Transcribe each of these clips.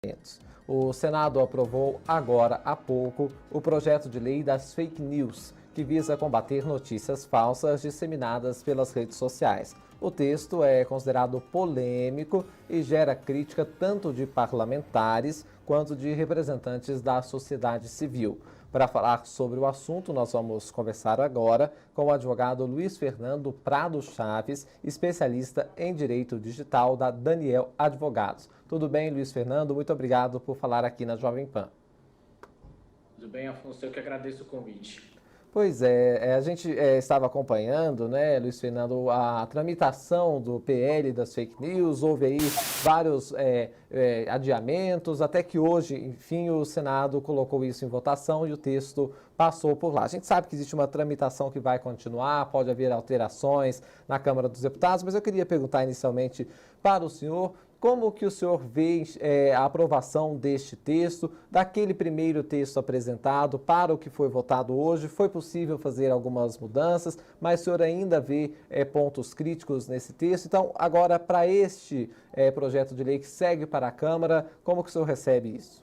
vazamentos. O Senado aprovou agora há pouco o projeto de lei das fake news, que visa combater notícias falsas disseminadas pelas redes sociais. O texto é considerado polêmico e gera crítica tanto de parlamentares quanto de representantes da sociedade civil. Para falar sobre o assunto, nós vamos conversar agora com o advogado Luiz Fernando Prado Chaves, especialista em direito digital da Daniel Advogados. Tudo bem, Luiz Fernando? Muito obrigado por falar aqui na Jovem Pan. Tudo bem, Afonso? Eu que agradeço o convite. Pois é, a gente estava acompanhando, né, Luiz Fernando, a tramitação do PL das fake news, houve aí vários adiamentos, até que hoje, enfim, o Senado colocou isso em votação e o texto passou por lá. A gente sabe que existe uma tramitação que vai continuar, pode haver alterações na Câmara dos Deputados, mas eu queria perguntar inicialmente para o senhor, como que o senhor vê a aprovação deste texto, daquele primeiro texto apresentado para o que foi votado hoje? Foi possível fazer algumas mudanças, mas o senhor ainda vê pontos críticos nesse texto. Então, agora, para este projeto de lei que segue para a Câmara, como que o senhor recebe isso?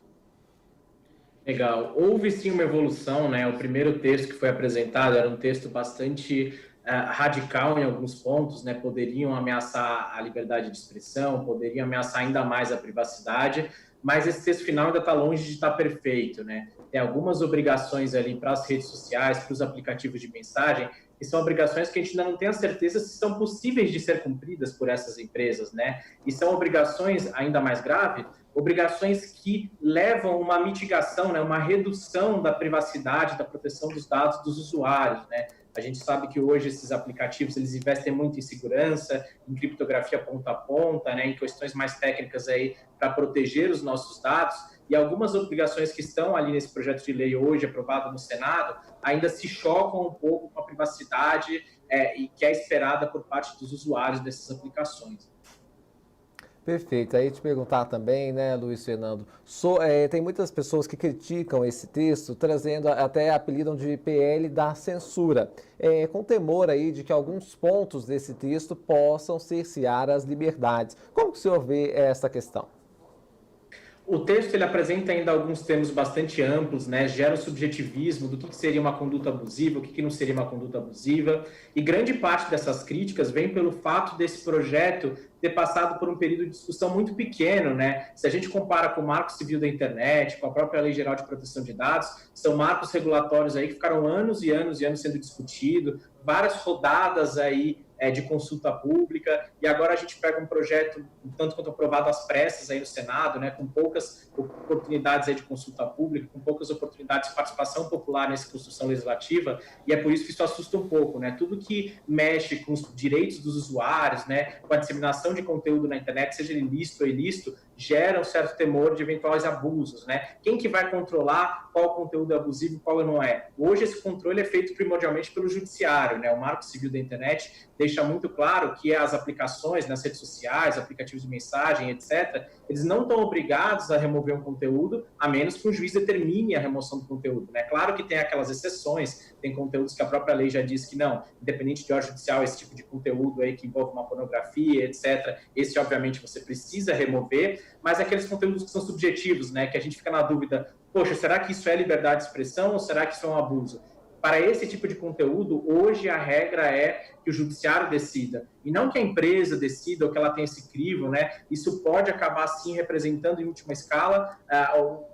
Legal. Houve sim uma evolução, né? O primeiro texto que foi apresentado era um texto bastante radical em alguns pontos, né? Poderiam ameaçar a liberdade de expressão, poderiam ameaçar ainda mais a privacidade, mas esse texto final ainda está longe de estar perfeito, né? Tem algumas obrigações ali para as redes sociais, para os aplicativos de mensagem, que são obrigações que a gente ainda não tem a certeza se são possíveis de ser cumpridas por essas empresas, né? E são obrigações, ainda mais graves, obrigações que levam uma mitigação, né, uma redução da privacidade, da proteção dos dados dos usuários, né? A gente sabe que hoje esses aplicativos, eles investem muito em segurança, em criptografia ponta a ponta, né, em questões mais técnicas aí para proteger os nossos dados, e algumas obrigações que estão ali nesse projeto de lei hoje aprovado no Senado ainda se chocam um pouco com a privacidade e que é esperada por parte dos usuários dessas aplicações. Perfeito. Aí te perguntar também, né, Luiz Fernando, tem muitas pessoas que criticam esse texto, trazendo, até apelidam de PL da censura, com temor aí de que alguns pontos desse texto possam cercear as liberdades. Como que o senhor vê essa questão? O texto ele apresenta ainda alguns termos bastante amplos, né? Gera o subjetivismo do que seria uma conduta abusiva, o que não seria uma conduta abusiva, e grande parte dessas críticas vem pelo fato desse projeto ter passado por um período de discussão muito pequeno, né? Se a gente compara com o Marco Civil da Internet, com a própria Lei Geral de Proteção de Dados, são marcos regulatórios aí que ficaram anos e anos e anos sendo discutidos, várias rodadas aí de consulta pública, e agora a gente pega um projeto, tanto quanto aprovado às pressas aí no Senado, né, com poucas oportunidades aí de consulta pública, com poucas oportunidades de participação popular nessa construção legislativa, e é por isso que isso assusta um pouco, né? Tudo que mexe com os direitos dos usuários, né, com a disseminação de conteúdo na internet, seja ele lícito ou ilícito, gera um certo temor de eventuais abusos, né? Quem que vai controlar qual conteúdo é abusivo e qual não é? Hoje esse controle é feito primordialmente pelo judiciário, né? O Marco Civil da Internet deixa muito claro que as aplicações nas redes sociais, aplicativos de mensagem, etc., eles não estão obrigados a remover um conteúdo, a menos que um juiz determine a remoção do conteúdo, né? Claro que tem aquelas exceções, tem conteúdos que a própria lei já diz que não, independente de ordem judicial, esse tipo de conteúdo aí que envolve uma pornografia, etc., esse obviamente você precisa remover, mas aqueles conteúdos que são subjetivos, né? Que a gente fica na dúvida, poxa, será que isso é liberdade de expressão ou será que isso é um abuso? Para esse tipo de conteúdo, hoje a regra é que o judiciário decida, e não que a empresa decida ou que ela tenha esse crivo, né? Isso pode acabar, sim, representando, em última escala,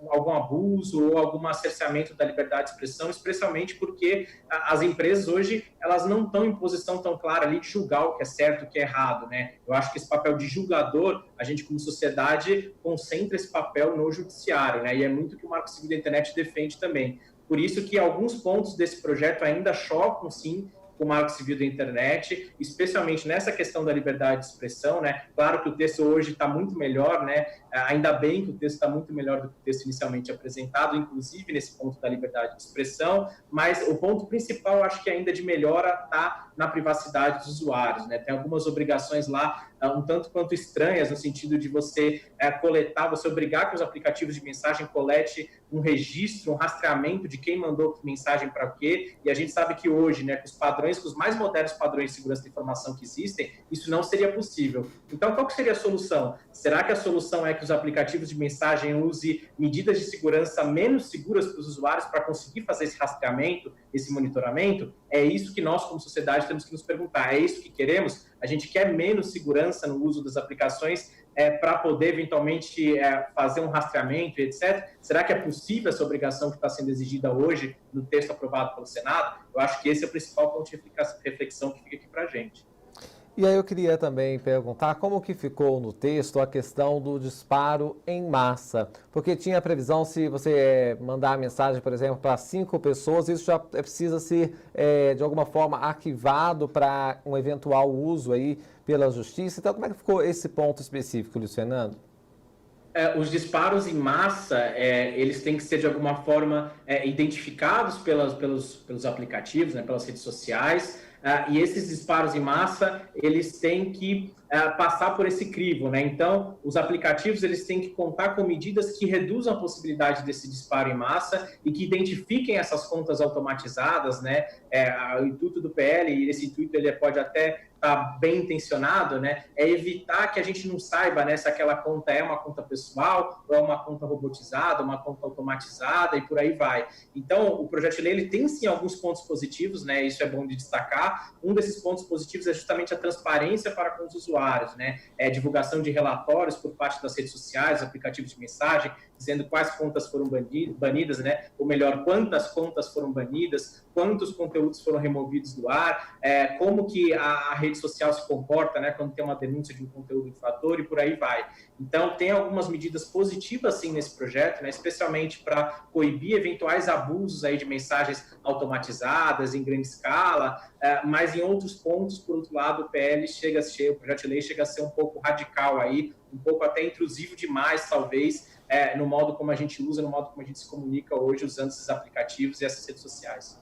algum abuso ou algum cerceamento da liberdade de expressão, especialmente porque as empresas hoje, elas não estão em posição tão clara ali de julgar o que é certo e o que é errado, né? Eu acho que esse papel de julgador, a gente como sociedade concentra esse papel no judiciário, né? E é muito o que o Marco Civil da Internet defende também. Por isso que alguns pontos desse projeto ainda chocam, sim, com o Marco Civil da Internet, especialmente nessa questão da liberdade de expressão, né? Claro que o texto hoje está muito melhor, né? Ainda bem que o texto está muito melhor do que o texto inicialmente apresentado, inclusive nesse ponto da liberdade de expressão, mas o ponto principal, eu acho que ainda de melhora está na privacidade dos usuários, né? Tem algumas obrigações lá, um tanto quanto estranhas, no sentido de você coletar, você obrigar que os aplicativos de mensagem colete um registro, um rastreamento de quem mandou que mensagem para o quê, e a gente sabe que hoje, né, com os padrões, com os mais modernos padrões de segurança da informação que existem, isso não seria possível. Então, qual que seria a solução? Será que a solução é que que os aplicativos de mensagem usem medidas de segurança menos seguras para os usuários para conseguir fazer esse rastreamento, esse monitoramento? É isso que nós, como sociedade, temos que nos perguntar. É isso que queremos? A gente quer menos segurança no uso das aplicações para poder, eventualmente, fazer um rastreamento, etc. Será que é possível essa obrigação que está sendo exigida hoje no texto aprovado pelo Senado? Eu acho que esse é o principal ponto de reflexão que fica aqui para a gente. E aí eu queria também perguntar como que ficou no texto a questão do disparo em massa, porque tinha a previsão se você mandar a mensagem, por exemplo, para 5 pessoas, isso já precisa ser, de alguma forma, arquivado para um eventual uso aí pela justiça. Então, como é que ficou esse ponto específico, Luiz Fernando? Os disparos em massa, eles têm que ser de alguma forma identificados pelos aplicativos, né, pelas redes sociais, e esses disparos em massa, eles têm que passar por esse crivo, né? Então, os aplicativos, eles têm que contar com medidas que reduzam a possibilidade desse disparo em massa e que identifiquem essas contas automatizadas, né? O intuito do PL, e esse intuito ele pode até estar bem intencionado, né? É evitar que a gente não saiba, né, se aquela conta é uma conta pessoal ou é uma conta robotizada, uma conta automatizada e por aí vai. Então, o projeto de lei ele tem sim alguns pontos positivos, né? Isso é bom de destacar. Um desses pontos positivos é justamente a transparência para com os usuários, né? Divulgação de relatórios por parte das redes sociais, aplicativos de mensagem, dizendo quais contas foram banidas, né? Ou melhor, quantas contas foram banidas, quantos conteúdos foram removidos do ar, como que a rede social se comporta, né? Quando tem uma denúncia de um conteúdo infrator e por aí vai. Então, tem algumas medidas positivas, sim, nesse projeto, né? Especialmente para coibir eventuais abusos aí de mensagens automatizadas em grande escala, mas em outros pontos, por outro lado, o o projeto de lei chega a ser um pouco radical aí, um pouco até intrusivo demais, talvez, no modo como a gente usa, no modo como a gente se comunica hoje usando esses aplicativos e essas redes sociais.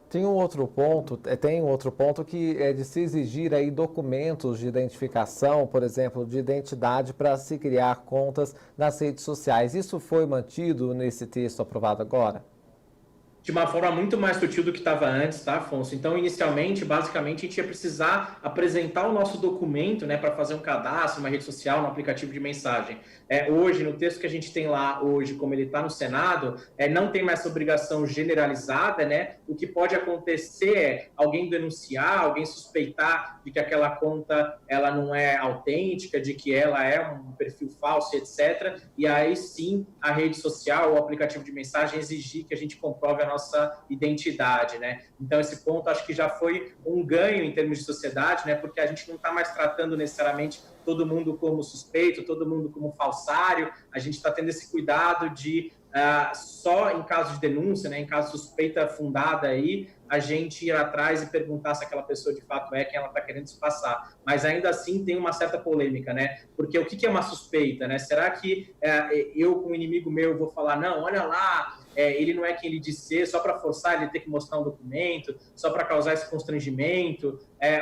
Tem um outro ponto que é de se exigir aí documentos de identificação, por exemplo, de identidade para se criar contas nas redes sociais. Isso foi mantido nesse texto aprovado agora? De uma forma muito mais sutil do que estava antes, tá, Afonso? Então, inicialmente, basicamente, a gente ia precisar apresentar o nosso documento, né, para fazer um cadastro, uma rede social, no aplicativo de mensagem. Hoje, no texto que a gente tem lá hoje, como ele está no Senado, não tem mais essa obrigação generalizada, né? O que pode acontecer é alguém denunciar, alguém suspeitar de que aquela conta ela não é autêntica, de que ela é um perfil falso, etc. E aí sim, a rede social, o aplicativo de mensagem exigir que a gente comprove a nossa identidade, né? Então, esse ponto acho que já foi um ganho em termos de sociedade, né? Porque a gente não está mais tratando necessariamente todo mundo como suspeito, todo mundo como falsário, a gente está tendo esse cuidado de só em caso de denúncia, né, em caso de suspeita fundada aí, a gente ir atrás e perguntar se aquela pessoa de fato é quem ela está querendo se passar. Mas ainda assim tem uma certa polêmica, né? Porque o que é uma suspeita, né? Será que eu, com um inimigo meu, vou falar, não, olha lá, ele não é quem ele diz ser, só para forçar ele ter que mostrar um documento, só para causar esse constrangimento,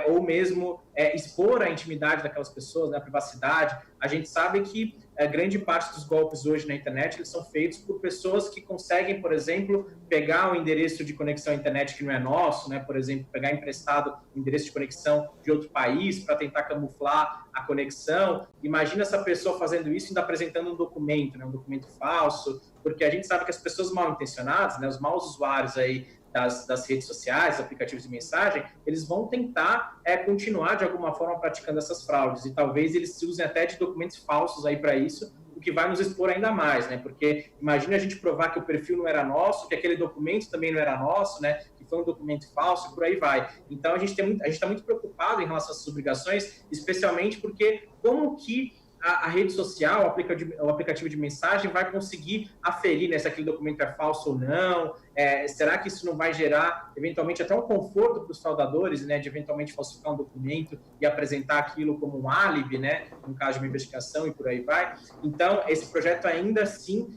ou mesmo expor a intimidade daquelas pessoas, né, a privacidade. A gente sabe que grande parte dos golpes hoje na internet eles são feitos por pessoas que conseguem, por exemplo, pegar o endereço de conexão à internet que não é nosso, né? Por exemplo, pegar emprestado o endereço de conexão de outro país para tentar camuflar a conexão. Imagina essa pessoa fazendo isso e ainda apresentando um documento, né? Um documento falso, porque a gente sabe que as pessoas mal intencionadas, né? Os maus usuários aí das redes sociais, aplicativos de mensagem, eles vão tentar continuar de alguma forma praticando essas fraudes e talvez eles se usem até de documentos falsos aí para isso, o que vai nos expor ainda mais, né? Porque imagina a gente provar que o perfil não era nosso, que aquele documento também não era nosso, né? Que foi um documento falso, por aí vai. Então a gente está muito preocupado em relação a essas obrigações, especialmente porque como que a rede social, o aplicativo de mensagem vai conseguir aferir, né, se aquele documento é falso ou não, será que isso não vai gerar, eventualmente, até um conforto para os fraudadores, né, de eventualmente falsificar um documento e apresentar aquilo como um álibi, né, no caso de uma investigação e por aí vai. Então, esse projeto ainda assim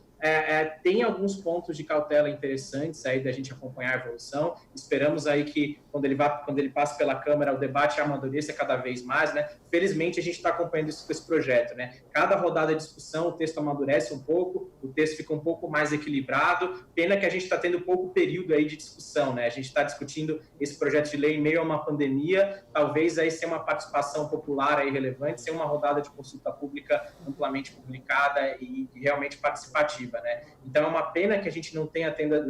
tem alguns pontos de cautela interessantes aí da gente acompanhar a evolução. Esperamos aí que quando ele passe pela Câmara, o debate amadureça cada vez mais, né? Felizmente a gente está acompanhando isso com esse projeto, né? Cada rodada de discussão, o texto amadurece um pouco, o texto fica um pouco mais equilibrado. Pena que a gente está tendo pouco período aí de discussão, né? A gente está discutindo esse projeto de lei em meio a uma pandemia, talvez aí sem uma participação popular aí relevante, sem uma rodada de consulta pública amplamente publicada e realmente participativa, né? Então é uma pena que a gente não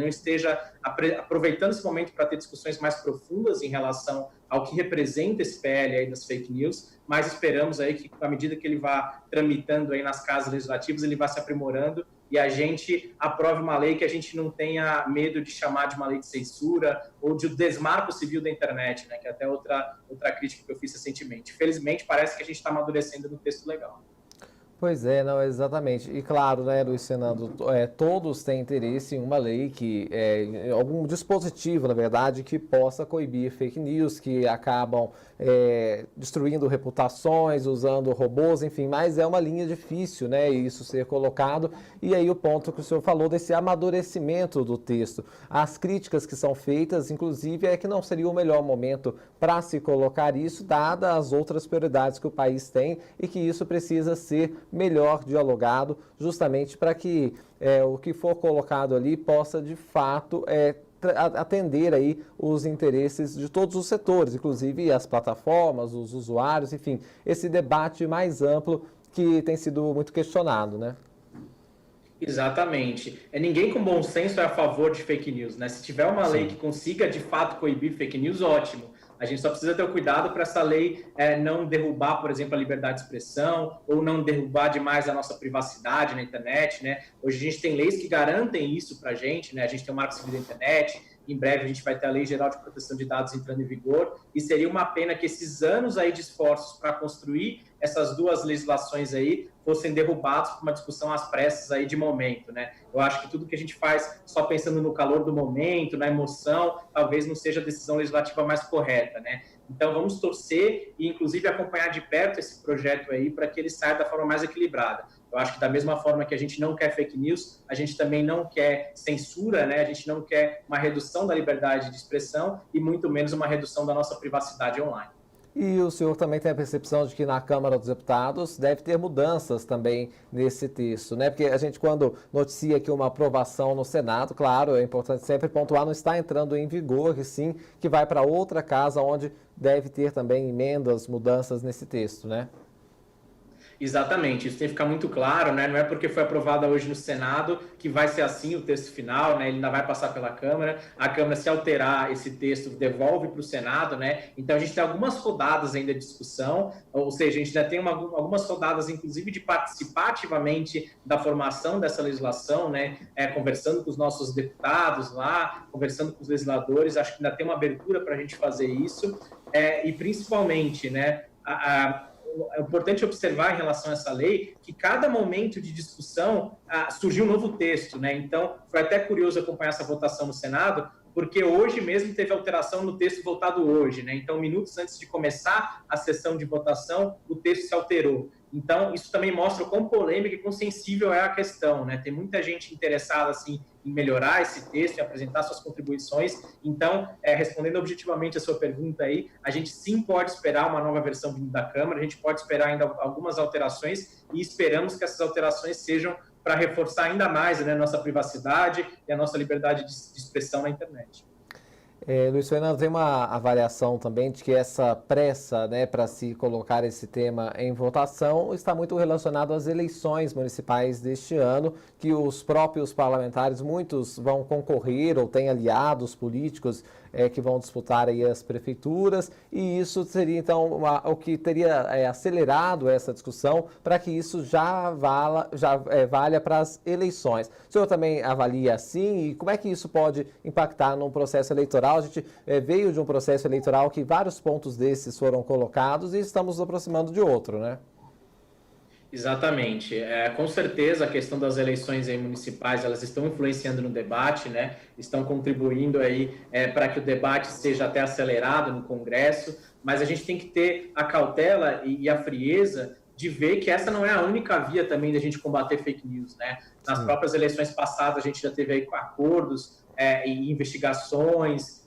esteja aproveitando esse momento para ter discussões mais profundas em relação ao que representa esse PL aí das fake news, mas esperamos aí que, à medida que ele vá tramitando aí nas casas legislativas, ele vá se aprimorando e a gente aprove uma lei que a gente não tenha medo de chamar de uma lei de censura ou de desmarco civil da internet, né? Que é até outra crítica que eu fiz recentemente. Felizmente, parece que a gente está amadurecendo no texto legal. Pois é, não, exatamente. E claro, né, Luiz Fernando, todos têm interesse em uma lei em algum dispositivo, na verdade, que possa coibir fake news, que acabam destruindo reputações, usando robôs, enfim, mas é uma linha difícil, né, isso ser colocado. E aí o ponto que o senhor falou desse amadurecimento do texto. As críticas que são feitas, inclusive, é que não seria o melhor momento para se colocar isso, dadas as outras prioridades que o país tem e que isso precisa ser melhor dialogado, justamente para que o que for colocado ali possa, de fato, atender aí os interesses de todos os setores, inclusive as plataformas, os usuários, enfim, esse debate mais amplo que tem sido muito questionado, né? Exatamente. Ninguém com bom senso é a favor de fake news, né? Se tiver uma lei que consiga, de fato, coibir fake news, ótimo. A gente só precisa ter o cuidado para essa lei não derrubar, por exemplo, a liberdade de expressão ou não derrubar demais a nossa privacidade na internet, né? Hoje a gente tem leis que garantem isso para a gente, né? A gente tem o Marco Civil da Internet, em breve a gente vai ter a Lei Geral de Proteção de Dados entrando em vigor, e seria uma pena que esses anos aí de esforços para construir essas duas legislações aí fossem derrubados por uma discussão às pressas aí de momento, né? Eu acho que tudo que a gente faz só pensando no calor do momento, na emoção, talvez não seja a decisão legislativa mais correta, né? Então vamos torcer e inclusive acompanhar de perto esse projeto aí para que ele saia da forma mais equilibrada. Eu acho que da mesma forma que a gente não quer fake news, a gente também não quer censura, né? A gente não quer uma redução da liberdade de expressão e muito menos uma redução da nossa privacidade online. E o senhor também tem a percepção de que na Câmara dos Deputados deve ter mudanças também nesse texto, né? Porque a gente, quando noticia que uma aprovação no Senado, claro, é importante sempre pontuar, não está entrando em vigor, e sim que vai para outra casa onde deve ter também emendas, mudanças nesse texto, né? Exatamente, isso tem que ficar muito claro, né? Não é porque foi aprovada hoje no Senado que vai ser assim o texto final, né? Ele ainda vai passar pela Câmara. A Câmara, se alterar esse texto, devolve para o Senado, né? Então a gente tem algumas rodadas ainda de discussão, ou seja, a gente ainda tem algumas rodadas, inclusive, de participar ativamente da formação dessa legislação, né? Conversando com os nossos deputados lá, conversando com os legisladores. Acho que ainda tem uma abertura para a gente fazer isso, e principalmente, né? É importante observar em relação a essa lei que cada momento de discussão surgiu um novo texto, né? Então, foi até curioso acompanhar essa votação no Senado, porque hoje mesmo teve alteração no texto votado hoje, né? Então, minutos antes de começar a sessão de votação, o texto se alterou. Então, isso também mostra o quão polêmica e quão sensível é a questão, né? Tem muita gente interessada, assim, em melhorar esse texto, em apresentar suas contribuições. Então, respondendo objetivamente a sua pergunta aí, a gente sim pode esperar uma nova versão vindo da Câmara, a gente pode esperar ainda algumas alterações e esperamos que essas alterações sejam para reforçar ainda mais, né, a nossa privacidade e a nossa liberdade de expressão na internet. Luiz Fernando, tem uma avaliação também de que essa pressa, né, para se colocar esse tema em votação está muito relacionado às eleições municipais deste ano, que os próprios parlamentares, muitos vão concorrer ou têm aliados políticos que vão disputar aí as prefeituras, e isso seria então o que teria acelerado essa discussão para que isso já valha para as eleições. O senhor também avalia assim, e como é que isso pode impactar num processo eleitoral? A gente veio de um processo eleitoral que vários pontos desses foram colocados e estamos nos aproximando de outro, né? Exatamente. Com certeza a questão das eleições aí municipais, elas estão influenciando no debate, né? Estão contribuindo aí para que o debate seja até acelerado no Congresso, mas a gente tem que ter a cautela e a frieza de ver que essa não é a única via também da gente combater fake news, né? Nas próprias eleições passadas a gente já teve aí acordos e investigações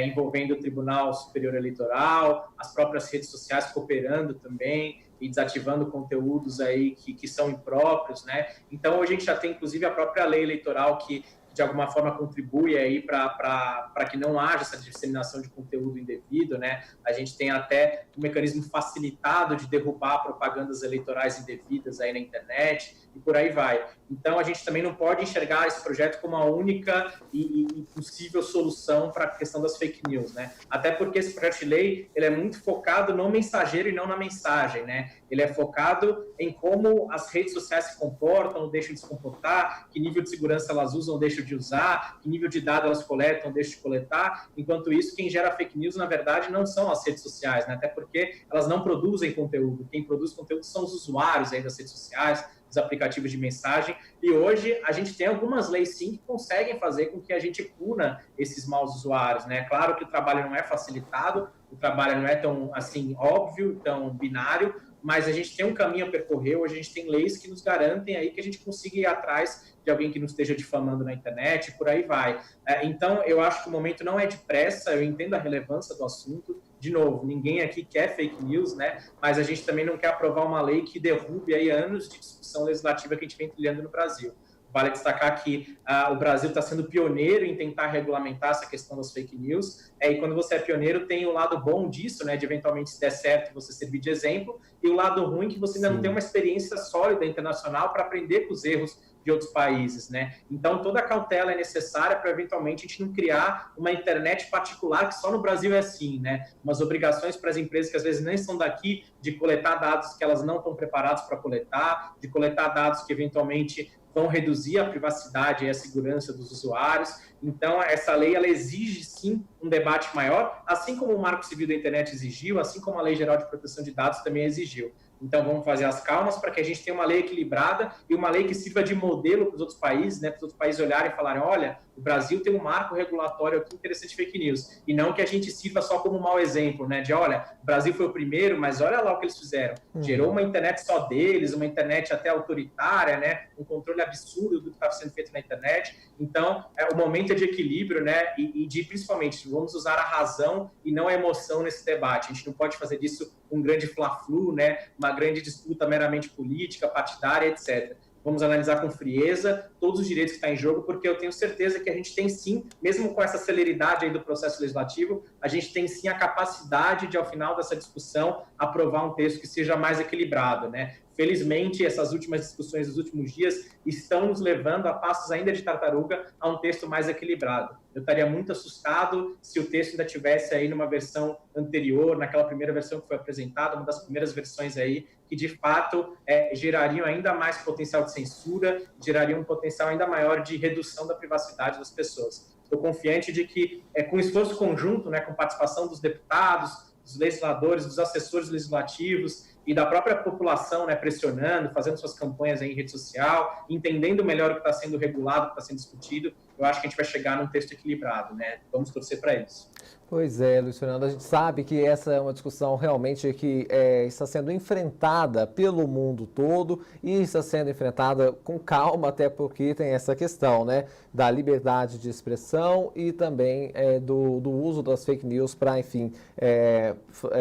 envolvendo o Tribunal Superior Eleitoral, as próprias redes sociais cooperando também. e desativando conteúdos aí que são impróprios, né? Então, hoje a gente já tem, inclusive, a própria lei eleitoral que de alguma forma contribui aí para que não haja essa disseminação de conteúdo indevido, né? A gente tem até um mecanismo facilitado de derrubar propagandas eleitorais indevidas aí na internet e por aí vai. Então, a gente também não pode enxergar esse projeto como a única e possível solução para a questão das fake news, né? Até porque esse projeto de lei, ele é muito focado no mensageiro e não na mensagem, né? Ele é focado em como as redes sociais se comportam ou deixam de se comportar, que nível de segurança elas usam ou deixam de usar, que nível de dados elas coletam ou deixam de coletar. Enquanto isso, quem gera fake news, na verdade, não são as redes sociais, né? Até porque elas não produzem conteúdo. Quem produz conteúdo são os usuários aí das redes sociais, dos aplicativos de mensagem, e hoje a gente tem algumas leis sim que conseguem fazer com que a gente puna esses maus usuários, né? Claro que o trabalho não é facilitado, o trabalho não é tão, assim, óbvio, tão binário, mas a gente tem um caminho a percorrer, hoje a gente tem leis que nos garantem aí que a gente consiga ir atrás de alguém que não esteja difamando na internet, por aí vai. Então, eu acho que o momento não é de pressa, eu entendo a relevância do assunto. De novo, ninguém aqui quer fake news, né? Mas a gente também não quer aprovar uma lei que derrube aí anos de discussão legislativa que a gente vem trilhando no Brasil. Vale destacar que o Brasil está sendo pioneiro em tentar regulamentar essa questão das fake news. E quando você é pioneiro, tem o lado bom disso, né, de eventualmente, se der certo, você servir de exemplo, e o lado ruim que você ainda não tem uma experiência sólida internacional para aprender com os erros de outros países, né? Então, toda a cautela é necessária para, eventualmente, a gente não criar uma internet particular que só no Brasil é assim, né? Umas obrigações para as empresas que, às vezes, nem são daqui, de coletar dados que elas não estão preparadas para coletar, de coletar dados que, eventualmente, vão reduzir a privacidade e a segurança dos usuários. Então, essa lei, ela exige, sim, um debate maior, assim como o Marco Civil da Internet exigiu, assim como a Lei Geral de Proteção de Dados também exigiu. Então, vamos fazer as calmas para que a gente tenha uma lei equilibrada e uma lei que sirva de modelo para os outros países, né? Para os outros países olharem e falarem, olha, o Brasil tem um marco regulatório aqui interessante de fake news. E não que a gente sirva só como um mau exemplo, né? De, olha, o Brasil foi o primeiro, mas olha lá o que eles fizeram. Gerou uma internet só deles, uma internet até autoritária, né? Um controle absurdo do que estava sendo feito na internet. Então, o momento é de equilíbrio, né? E de, principalmente, vamos usar a razão e não a emoção nesse debate. A gente não pode fazer disso um grande fla-flu, né? Uma grande disputa meramente política, partidária, etc. Vamos analisar com frieza todos os direitos que estão em jogo, porque eu tenho certeza que a gente tem sim, mesmo com essa celeridade aí do processo legislativo, a gente tem sim a capacidade de, ao final dessa discussão, aprovar um texto que seja mais equilibrado, né? Felizmente, essas últimas discussões dos últimos dias estão nos levando a passos ainda de tartaruga a um texto mais equilibrado. Eu estaria muito assustado se o texto ainda tivesse aí numa versão anterior, naquela primeira versão que foi apresentada, uma das primeiras versões aí, que de fato gerariam ainda mais potencial de censura, gerariam um potencial ainda maior de redução da privacidade das pessoas. Estou confiante de que, com esforço conjunto, né, com participação dos deputados, dos legisladores, dos assessores legislativos e da própria população, né, pressionando, fazendo suas campanhas aí em rede social, entendendo melhor o que está sendo regulado, o que está sendo discutido, eu acho que a gente vai chegar num texto equilibrado, né? Vamos torcer para isso. Pois é, Luiz Fernando, a gente sabe que essa é uma discussão realmente que está sendo enfrentada pelo mundo todo e está sendo enfrentada com calma, até porque tem essa questão, né, da liberdade de expressão e também do uso das fake news para, enfim,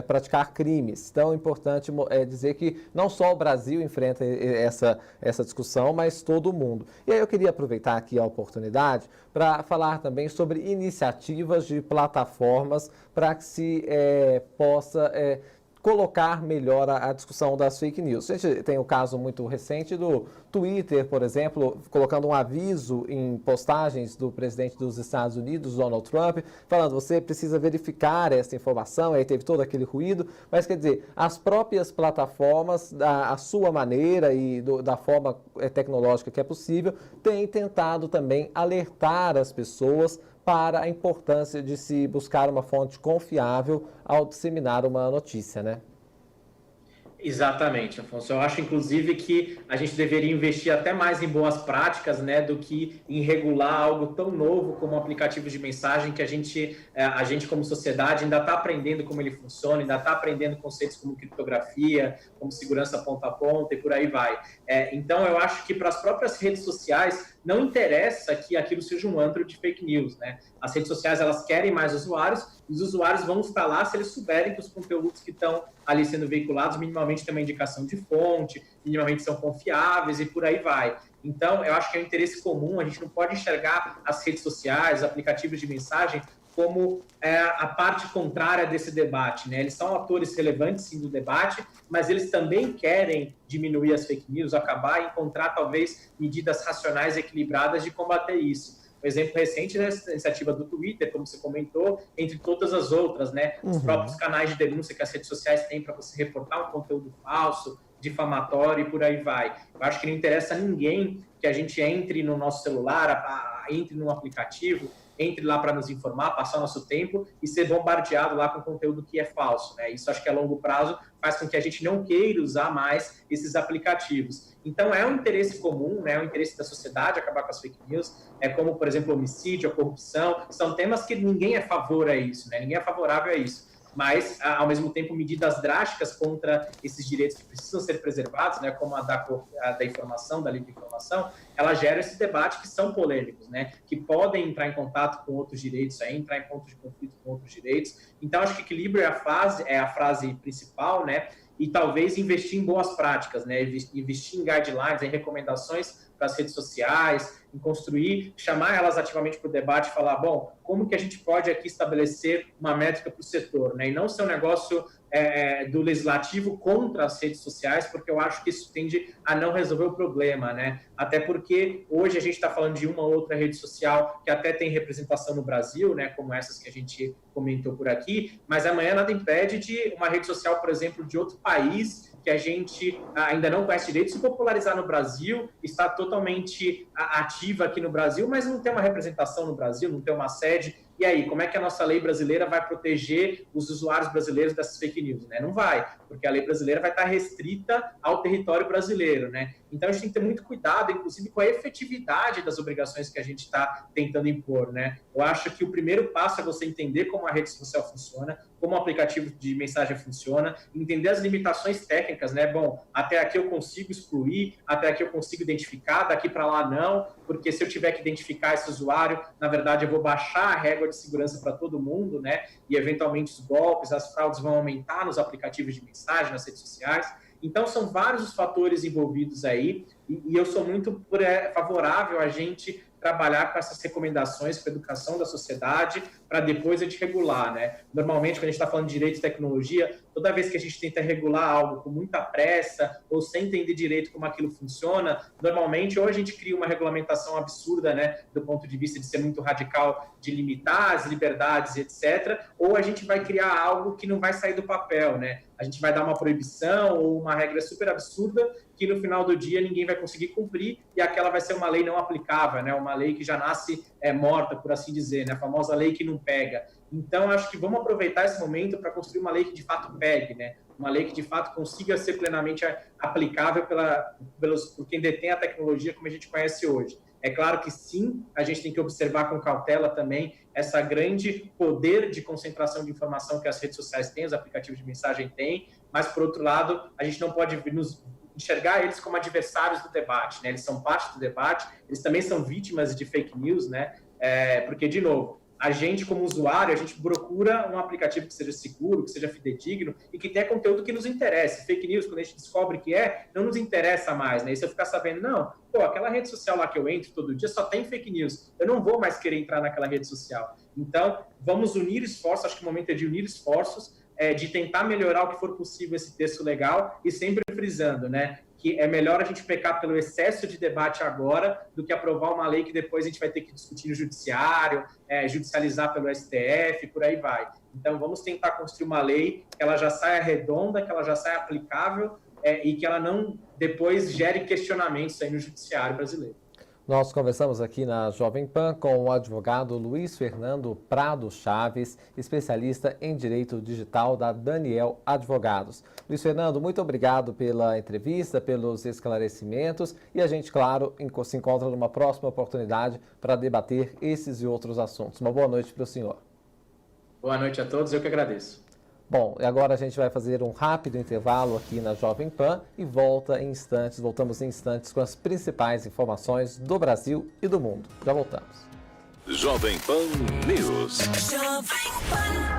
praticar crimes. Então é importante dizer que não só o Brasil enfrenta essa discussão, mas todo mundo. E aí eu queria aproveitar aqui a oportunidade para falar também sobre iniciativas de plataformas para que se possa colocar melhor a discussão das fake news. A gente tem o caso muito recente do Twitter, por exemplo, colocando um aviso em postagens do presidente dos Estados Unidos, Donald Trump, falando, você precisa verificar essa informação, aí teve todo aquele ruído, mas quer dizer, as próprias plataformas, a sua maneira e da forma tecnológica que é possível, têm tentado também alertar as pessoas para a importância de se buscar uma fonte confiável ao disseminar uma notícia, né? Exatamente, Afonso. Eu acho, inclusive, que a gente deveria investir até mais em boas práticas, né, do que em regular algo tão novo como aplicativos de mensagem que a gente como sociedade, ainda está aprendendo como ele funciona, ainda está aprendendo conceitos como criptografia, como segurança ponta a ponta e por aí vai. Então, eu acho que para as próprias redes sociais não interessa que aquilo seja um antro de fake news, né? As redes sociais, elas querem mais usuários, e os usuários vão estar lá se eles souberem que os conteúdos que estão ali sendo veiculados minimamente minimamente tem uma indicação de fonte, minimamente são confiáveis e por aí vai. Então, eu acho que é um interesse comum, a gente não pode enxergar as redes sociais, os aplicativos de mensagem, como a parte contrária desse debate, né? Eles são atores relevantes, sim, do debate, mas eles também querem diminuir as fake news, acabar e encontrar, talvez, medidas racionais e equilibradas de combater isso. Um exemplo recente é a iniciativa do Twitter, como você comentou, entre todas as outras, né? Os próprios canais de denúncia que as redes sociais têm para você reportar um conteúdo falso, difamatório e por aí vai. Eu acho que não interessa a ninguém que a gente entre no nosso celular, entre num aplicativo, entre lá para nos informar, passar o nosso tempo e ser bombardeado lá com conteúdo que é falso, né? Isso acho que a longo prazo faz com que a gente não queira usar mais esses aplicativos. Então é um interesse comum, né? É um interesse da sociedade acabar com as fake news, como, por exemplo, o homicídio, a corrupção, são temas que ninguém é favor a isso, né? Ninguém é favorável a isso. Mas, ao mesmo tempo, medidas drásticas contra esses direitos que precisam ser preservados, né, como a da informação, da livre informação, ela gera esse debate que são polêmicos, né, que podem entrar em contato com outros direitos, entrar em ponto de conflito com outros direitos. Então, acho que equilíbrio é a frase principal, né, e talvez investir em boas práticas, né, investir em guidelines, em recomendações para as redes sociais, em construir, chamar elas ativamente para o debate e falar, bom, como que a gente pode aqui estabelecer uma métrica para o setor, né? E não ser um negócio do legislativo contra as redes sociais, porque eu acho que isso tende a não resolver o problema, né? Até porque hoje a gente está falando de uma ou outra rede social que até tem representação no Brasil, né? Como essas que a gente comentou por aqui, mas amanhã nada impede de uma rede social, por exemplo, de outro país que a gente ainda não conhece direito, se popularizar no Brasil, está totalmente ativa aqui no Brasil, mas não tem uma representação no Brasil, não tem uma sede. E aí, como é que a nossa lei brasileira vai proteger os usuários brasileiros dessas fake news? Né? Não vai, porque a lei brasileira vai estar restrita ao território brasileiro, né? Então, a gente tem que ter muito cuidado, inclusive, com a efetividade das obrigações que a gente está tentando impor, né? Eu acho que o primeiro passo é você entender como a rede social funciona, como o aplicativo de mensagem funciona, entender as limitações técnicas, né? Bom, até aqui eu consigo excluir, até aqui eu consigo identificar, daqui para lá não, porque se eu tiver que identificar esse usuário, na verdade eu vou baixar a régua de segurança para todo mundo, né? E eventualmente os golpes, as fraudes vão aumentar nos aplicativos de mensagem, nas redes sociais. Então, são vários os fatores envolvidos aí, e eu sou muito favorável a gente trabalhar com essas recomendações para a educação da sociedade, para depois a gente regular, né? Normalmente, quando a gente está falando de direito e tecnologia, toda vez que a gente tenta regular algo com muita pressa ou sem entender direito como aquilo funciona, normalmente ou a gente cria uma regulamentação absurda, né, do ponto de vista de ser muito radical, de limitar as liberdades, etc., ou a gente vai criar algo que não vai sair do papel, né? A gente vai dar uma proibição ou uma regra super absurda que no final do dia ninguém vai conseguir cumprir e aquela vai ser uma lei não aplicável, né? Uma lei que já nasce morta, por assim dizer, né? A famosa lei que não pega. Então, acho que vamos aproveitar esse momento para construir uma lei que de fato pegue, né? Uma lei que de fato consiga ser plenamente aplicável por quem detém a tecnologia como a gente conhece hoje. É claro que sim, a gente tem que observar com cautela também essa grande poder de concentração de informação que as redes sociais têm, os aplicativos de mensagem têm, mas, por outro lado, a gente não pode enxergar eles como adversários do debate, né? Eles são parte do debate, eles também são vítimas de fake news, né? Porque, de novo, a gente, como usuário, a gente procura um aplicativo que seja seguro, que seja fidedigno e que tenha conteúdo que nos interesse. Fake news, quando a gente descobre que não nos interessa mais, né? E se eu ficar sabendo, não, aquela rede social lá que eu entro todo dia só tem fake news, eu não vou mais querer entrar naquela rede social. Então, vamos unir esforços, acho que o momento é de unir esforços, de tentar melhorar o que for possível esse texto legal e sempre frisando, né, que é melhor a gente pecar pelo excesso de debate agora do que aprovar uma lei que depois a gente vai ter que discutir no judiciário, judicializar pelo STF, por aí vai. Então, vamos tentar construir uma lei que ela já saia redonda, que ela já saia aplicável e que ela não depois gere questionamentos aí no judiciário brasileiro. Nós conversamos aqui na Jovem Pan com o advogado Luiz Fernando Prado Chaves, especialista em Direito Digital da Daniel Advogados. Luiz Fernando, muito obrigado pela entrevista, pelos esclarecimentos e a gente, claro, se encontra numa próxima oportunidade para debater esses e outros assuntos. Uma boa noite para o senhor. Boa noite a todos, eu que agradeço. Bom, e agora a gente vai fazer um rápido intervalo aqui na Jovem Pan e voltamos em instantes com as principais informações do Brasil e do mundo. Já voltamos. Jovem Pan News. Jovem Pan.